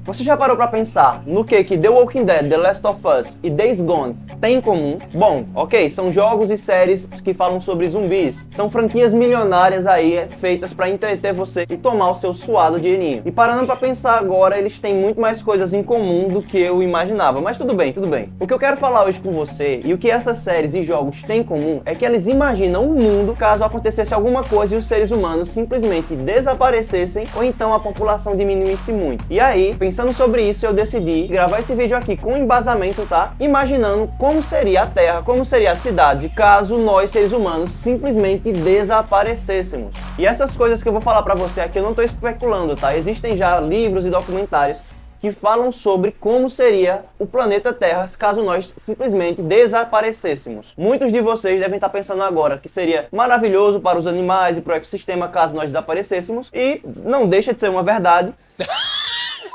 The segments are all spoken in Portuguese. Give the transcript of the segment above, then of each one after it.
Você já parou pra pensar no que The Walking Dead, The Last of Us e Days Gone têm em comum? Bom, ok, são jogos e séries que falam sobre zumbis. São franquias milionárias aí, feitas pra entreter você e tomar o seu suado dinheirinho. E parando pra pensar agora, eles têm muito mais coisas em comum do que eu imaginava. Mas tudo bem, tudo bem. O que eu quero falar hoje com você e o que essas séries e jogos têm em comum é que eles imaginam um mundo caso acontecesse alguma coisa e os seres humanos simplesmente desaparecessem ou então a população diminuísse muito. E aí, pensando sobre isso, eu decidi gravar esse vídeo aqui com embasamento, tá? Imaginando como seria a Terra, como seria a cidade, caso nós, seres humanos, simplesmente desaparecêssemos. E essas coisas que eu vou falar pra você aqui, eu não tô especulando, tá? Existem já livros e documentários que falam sobre como seria o planeta Terra caso nós simplesmente desaparecêssemos. Muitos de vocês devem estar pensando agora que seria maravilhoso para os animais e para o ecossistema caso nós desaparecêssemos, e não deixa de ser uma verdade.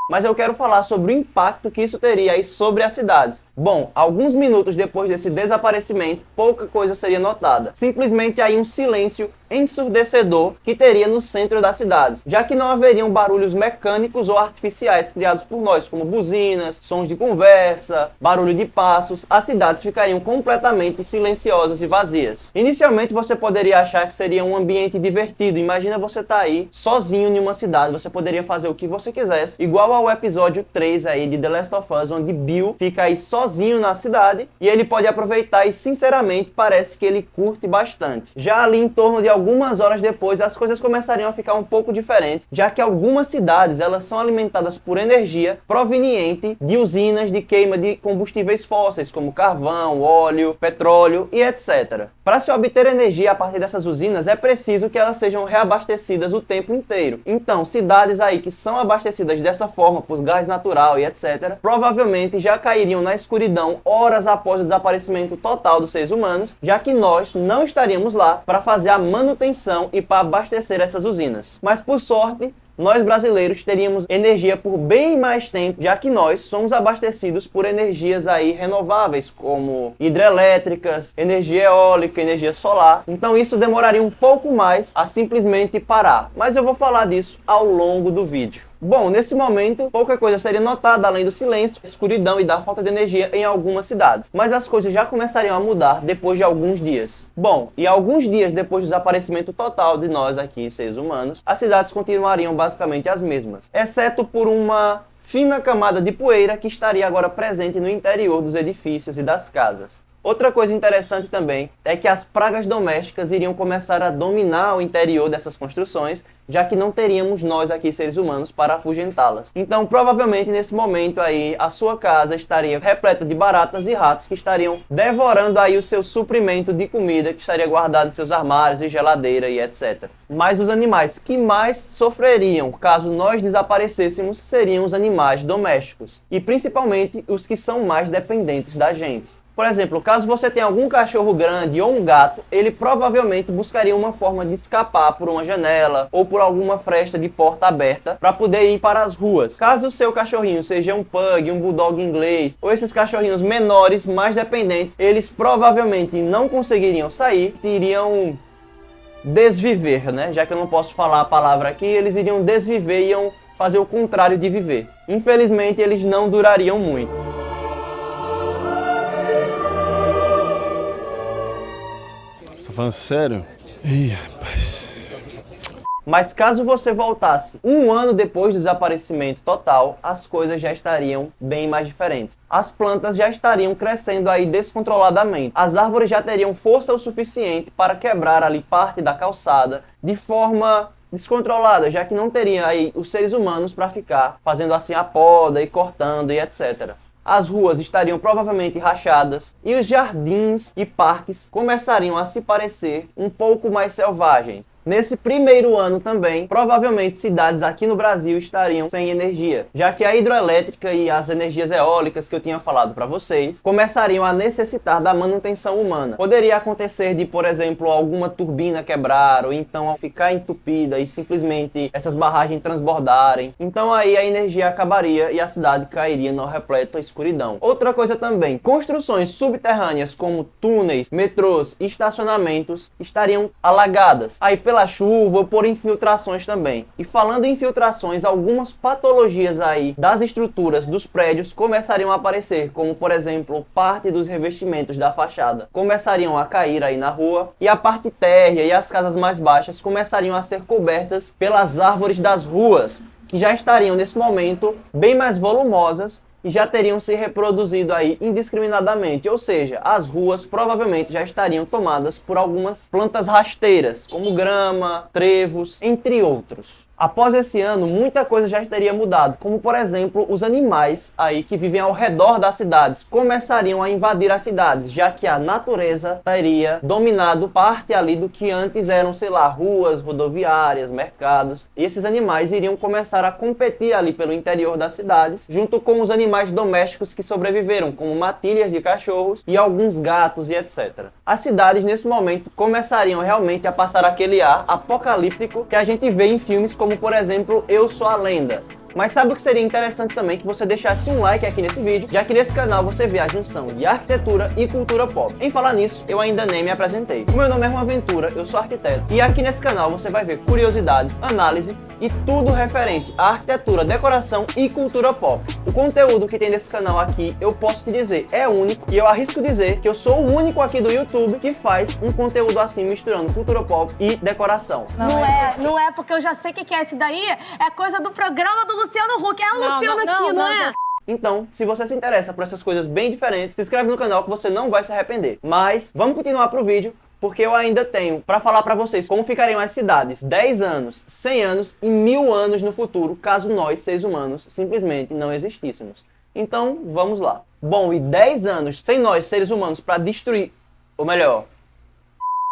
Mas eu quero falar sobre o impacto que isso teria aí sobre as cidades. Bom, alguns minutos depois desse desaparecimento, pouca coisa seria notada. Simplesmente aí um silêncio ensurdecedor que teria no centro das cidades, já que não haveriam barulhos mecânicos ou artificiais criados por nós, como buzinas, sons de conversa, barulho de passos. As cidades ficariam completamente silenciosas e vazias. Inicialmente você poderia achar que seria um ambiente divertido. Imagina você estar aí sozinho em uma cidade, você poderia fazer o que você quisesse, igual ao episódio 3 aí de The Last of Us, onde Bill fica aí sozinho na cidade e ele pode aproveitar, e sinceramente parece que ele curte bastante. Já ali em torno de algumas horas depois, as coisas começariam a ficar um pouco diferentes, já que algumas cidades elas são alimentadas por energia proveniente de usinas de queima de combustíveis fósseis, como carvão, óleo, petróleo e etc. Para se obter energia a partir dessas usinas, é preciso que elas sejam reabastecidas o tempo inteiro. Então, cidades aí que são abastecidas dessa forma, por gás natural e etc., provavelmente já cairiam na escuridão horas após o desaparecimento total dos seres humanos, já que nós não estaríamos lá para fazer a manutenção e para abastecer essas usinas. Mas por sorte, nós brasileiros teríamos energia por bem mais tempo, já que nós somos abastecidos por energias aí renováveis, como hidrelétricas, energia eólica, energia solar. Então isso demoraria um pouco mais a simplesmente parar. Mas eu vou falar disso ao longo do vídeo. Bom, nesse momento, pouca coisa seria notada além do silêncio, escuridão e da falta de energia em algumas cidades. Mas as coisas já começariam a mudar depois de alguns dias. Bom, e alguns dias depois do desaparecimento total de nós aqui, seres humanos, as cidades continuariam basicamente as mesmas, exceto por uma fina camada de poeira que estaria agora presente no interior dos edifícios e das casas. Outra coisa interessante também é que as pragas domésticas iriam começar a dominar o interior dessas construções, já que não teríamos nós aqui, seres humanos, para afugentá-las. Então, provavelmente, nesse momento aí, a sua casa estaria repleta de baratas e ratos que estariam devorando aí o seu suprimento de comida que estaria guardado em seus armários e geladeira e etc. Mas os animais que mais sofreriam caso nós desaparecêssemos seriam os animais domésticos, e principalmente os que são mais dependentes da gente. Por exemplo, caso você tenha algum cachorro grande ou um gato, ele provavelmente buscaria uma forma de escapar por uma janela ou por alguma fresta de porta aberta para poder ir para as ruas. Caso o seu cachorrinho seja um pug, um bulldog inglês ou esses cachorrinhos menores, mais dependentes, eles provavelmente não conseguiriam sair, iriam desviver, né? Já que eu não posso falar a palavra aqui, eles iriam desviver e iam fazer o contrário de viver. Infelizmente, eles não durariam muito. Você tá falando sério? Ih, rapaz. Mas caso você voltasse um ano depois do desaparecimento total, as coisas já estariam bem mais diferentes. As plantas já estariam crescendo aí descontroladamente. As árvores já teriam força o suficiente para quebrar ali parte da calçada de forma descontrolada, já que não teria aí os seres humanos para ficar fazendo assim a poda e cortando e etc. As ruas estariam provavelmente rachadas e os jardins e parques começariam a se parecer um pouco mais selvagens. Nesse primeiro ano também, provavelmente cidades aqui no Brasil estariam sem energia, já que a hidroelétrica e as energias eólicas que eu tinha falado para vocês começariam a necessitar da manutenção humana. Poderia acontecer de, por exemplo, alguma turbina quebrar ou então ficar entupida e simplesmente essas barragens transbordarem. Então aí a energia acabaria e a cidade cairia na repleta escuridão. Outra coisa também, construções subterrâneas como túneis, metrôs e estacionamentos estariam alagadas. Aí pela pela chuva ou por infiltrações também. E falando em infiltrações, algumas patologias aí das estruturas dos prédios começariam a aparecer, como por exemplo, parte dos revestimentos da fachada começariam a cair aí na rua, e a parte térrea e as casas mais baixas começariam a ser cobertas pelas árvores das ruas, que já estariam nesse momento bem mais volumosas e já teriam se reproduzido aí indiscriminadamente, ou seja, as ruas provavelmente já estariam tomadas por algumas plantas rasteiras, como grama, trevos, entre outros. Após esse ano, muita coisa já teria mudado, como por exemplo, os animais aí que vivem ao redor das cidades começariam a invadir as cidades, já que a natureza teria dominado parte ali do que antes eram, sei lá, ruas, rodoviárias, mercados. E esses animais iriam começar a competir ali pelo interior das cidades, junto com os animais domésticos que sobreviveram, como matilhas de cachorros e alguns gatos e etc. As cidades nesse momento começariam realmente a passar aquele ar apocalíptico que a gente vê em filmes como por exemplo, Eu Sou a Lenda. Mas sabe o que seria interessante também? Que você deixasse um like aqui nesse vídeo, já que nesse canal você vê a junção de arquitetura e cultura pop. Em falar nisso, eu ainda nem me apresentei. O meu nome é Juan Ventura, eu sou arquiteto, e aqui nesse canal você vai ver curiosidades, análise e tudo referente à arquitetura, decoração e cultura pop. O conteúdo que tem nesse canal aqui, eu posso te dizer, é único, e eu arrisco dizer que eu sou o único aqui do YouTube que faz um conteúdo assim, misturando cultura pop e decoração. Não é, porque eu já sei o que é esse daí, é coisa do programa do Luciano Huck, é a Luciana aqui, não é? Então, se você se interessa por essas coisas bem diferentes, se inscreve no canal que você não vai se arrepender. Mas, vamos continuar pro vídeo, porque eu ainda tenho para falar para vocês como ficariam as cidades 10 anos, 100 anos e 1000 anos no futuro, caso nós, seres humanos, simplesmente não existíssemos. Então, vamos lá. Bom, e 10 anos sem nós, seres humanos, para destruir, ou melhor,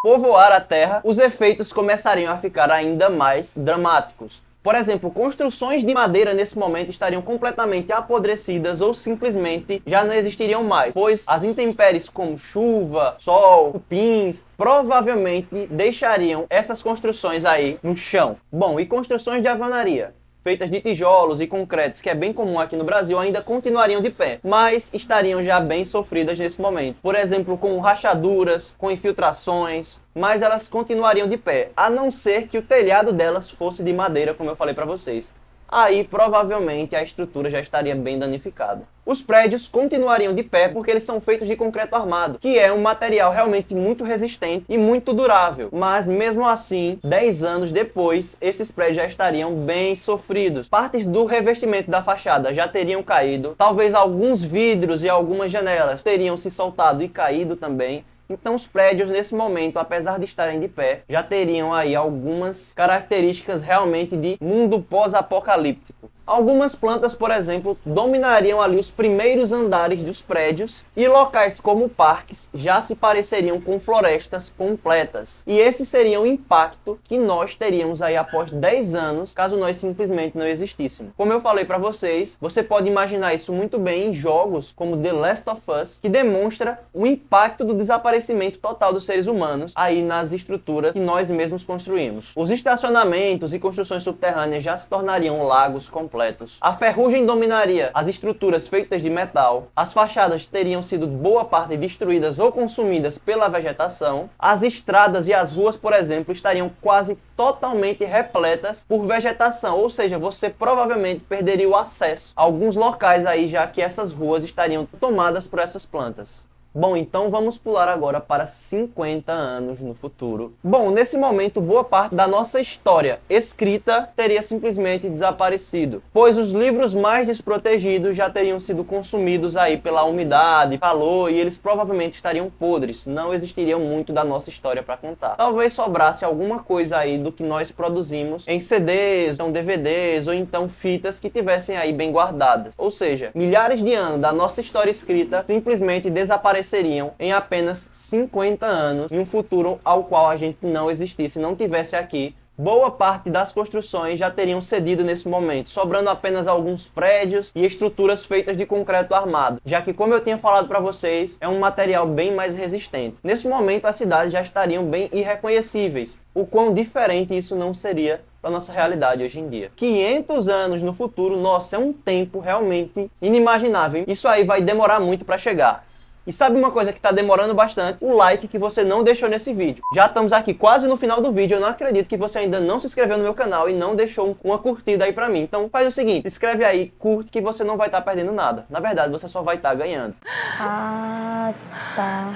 povoar a Terra, os efeitos começariam a ficar ainda mais dramáticos. Por exemplo, construções de madeira nesse momento estariam completamente apodrecidas ou simplesmente já não existiriam mais, pois as intempéries como chuva, sol, cupins, provavelmente deixariam essas construções aí no chão. Bom, e construções de alvenaria, feitas de tijolos e concretos, que é bem comum aqui no Brasil, ainda continuariam de pé, mas estariam já bem sofridas nesse momento. Por exemplo, com rachaduras, com infiltrações, mas elas continuariam de pé, a não ser que o telhado delas fosse de madeira, como eu falei para vocês. Aí provavelmente a estrutura já estaria bem danificada. Os prédios continuariam de pé porque eles são feitos de concreto armado, que é um material realmente muito resistente e muito durável. Mas mesmo assim, 10 anos depois, esses prédios já estariam bem sofridos. Partes do revestimento da fachada já teriam caído, talvez alguns vidros e algumas janelas teriam se soltado e caído também. Então os prédios nesse momento, apesar de estarem de pé, já teriam aí algumas características realmente de mundo pós-apocalíptico. Algumas plantas, por exemplo, dominariam ali os primeiros andares dos prédios e locais como parques já se pareceriam com florestas completas. E esse seria o impacto que nós teríamos aí após 10 anos, caso nós simplesmente não existíssemos. Como eu falei para vocês, você pode imaginar isso muito bem em jogos como The Last of Us, que demonstra o impacto do desaparecimento total dos seres humanos aí nas estruturas que nós mesmos construímos. Os estacionamentos e construções subterrâneas já se tornariam lagos completos. A ferrugem dominaria as estruturas feitas de metal, as fachadas teriam sido boa parte destruídas ou consumidas pela vegetação, as estradas e as ruas, por exemplo, estariam quase totalmente repletas por vegetação, ou seja, você provavelmente perderia o acesso a alguns locais aí, já que essas ruas estariam tomadas por essas plantas. Bom, então vamos pular agora para 50 anos no futuro. Bom, nesse momento, boa parte da nossa história escrita teria simplesmente desaparecido, pois os livros mais desprotegidos já teriam sido consumidos aí pela umidade, calor, e eles provavelmente estariam podres, não existiriam muito da nossa história para contar. Talvez sobrasse alguma coisa aí do que nós produzimos em CDs, então DVDs, ou então fitas que tivessem aí bem guardadas. Ou seja, milhares de anos da nossa história escrita simplesmente desapareceram em apenas 50 anos, em um futuro ao qual a gente não existisse, não tivesse aqui. Boa parte das construções já teriam cedido nesse momento, sobrando apenas alguns prédios e estruturas feitas de concreto armado, já que, como eu tinha falado para vocês, é um material bem mais resistente. Nesse momento, as cidades já estariam bem irreconhecíveis. O quão diferente isso não seria para nossa realidade hoje em dia. 500 anos no futuro, nossa, é um tempo realmente inimaginável. Isso aí vai demorar muito para chegar. E sabe uma coisa que tá demorando bastante? O like que você não deixou nesse vídeo. Já estamos aqui quase no final do vídeo, eu não acredito que você ainda não se inscreveu no meu canal e não deixou uma curtida aí pra mim. Então faz o seguinte, se inscreve aí, curte que você não vai estar perdendo nada. Na verdade, você só vai estar ganhando. Ah, tá.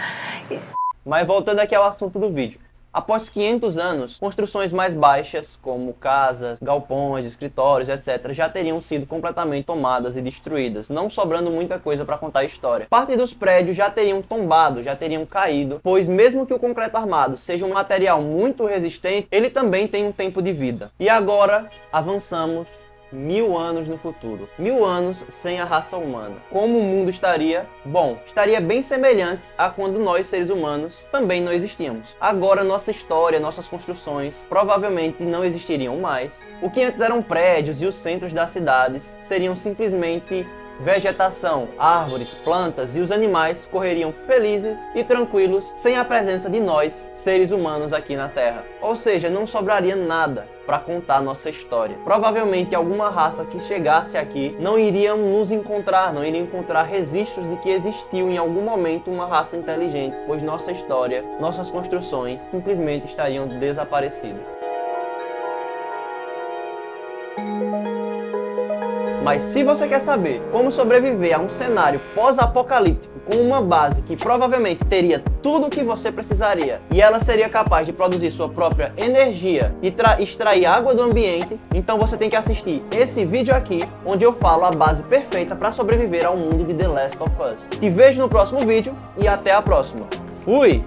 Mas voltando aqui ao assunto do vídeo. Após 500 anos, construções mais baixas, como casas, galpões, escritórios, etc., já teriam sido completamente tomadas e destruídas, não sobrando muita coisa para contar a história. Parte dos prédios já teriam tombado, já teriam caído, pois mesmo que o concreto armado seja um material muito resistente, ele também tem um tempo de vida. E agora, avançamos 1000 anos no futuro. 1000 anos sem a raça humana. Como o mundo estaria? Bom, estaria bem semelhante a quando nós, seres humanos, também não existíamos. Agora nossa história, nossas construções, provavelmente não existiriam mais. O que antes eram prédios e os centros das cidades seriam simplesmente vegetação, árvores, plantas e os animais correriam felizes e tranquilos sem a presença de nós, seres humanos aqui na Terra. Ou seja, não sobraria nada para contar nossa história. Provavelmente alguma raça que chegasse aqui não iria nos encontrar, não iria encontrar registros de que existiu em algum momento uma raça inteligente, pois nossa história, nossas construções simplesmente estariam desaparecidas. Mas se você quer saber como sobreviver a um cenário pós-apocalíptico com uma base que provavelmente teria tudo o que você precisaria e ela seria capaz de produzir sua própria energia e extrair água do ambiente, então você tem que assistir esse vídeo aqui, onde eu falo a base perfeita para sobreviver ao mundo de The Last of Us. Te vejo no próximo vídeo e até a próxima. Fui!